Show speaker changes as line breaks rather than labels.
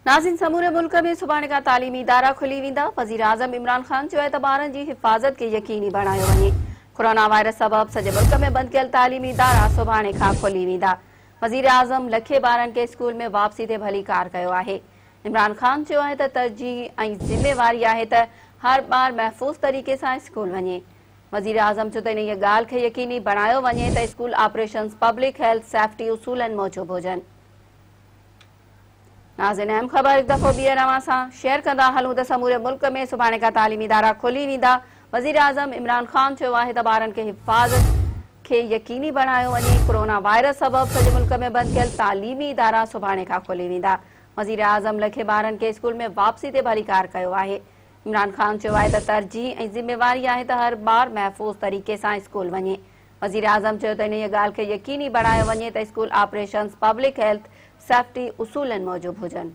नाज़रीन, समूरे मुल्क में सुभाणे खां तालीमी इदारा खुली वेंदा। वज़ीर आज़म इमरान ख़ान चयो आहे त ॿारनि जी हिफ़ाज़त खे यकीनी बणायो वञे। कोरोना वायरस सबबि सॼे मुल्क में बंदि कयल तालीमी इदारा सुभाणे खां खुली वेंदा। वज़ीर आज़म लखे ॿारनि खे स्कूल में वापसी ते भलीकार कयो आहे। इमरान ख़ान चयो आहे त तरजीह ऐं ज़िम्मेवारी आहे त हर ॿार महफ़ूज़ तरीक़े सां स्कूल वञे। वज़ीर आज़म चयो त इन ॻाल्हि खे यकीनी बणायो वञे त school operations public health safety उसूलनि मूजिबि हुजनि। नाज़रीन, अहम ख़बर हिकु दफ़ो ॿीहर अव्हां सां शेयर कंदा हलूं त समूरे मुल्क में सुभाणे खां तालीमी इदारा खुली वेंदा। वज़ीर आज़म इमरान ख़ान चयो आहे त ॿारनि खे हिफ़ाज़त खे यकीनी बणायो वञे। कोरोना वायरस सबबि सॼे मुल्क में बंदि कयल तालीमी इदारा सुभाणे खां खुली वेंदा। वज़ीर आज़म लखे ॿारनि खे स्कूल में वापसी ते भलीकार कयो आहे। इमरान ख़ान चयो आहे त तरजीह ऐं ज़िम्मेवारी आहे त हर ॿार महफ़ूज़ तरीक़े सां स्कूल वञे। वज़ीर आज़म चयो त इन ॻाल्हि खे यकीनी बणायो वञे त school operations public health safety उसूलनि मूजिबि हुजनि।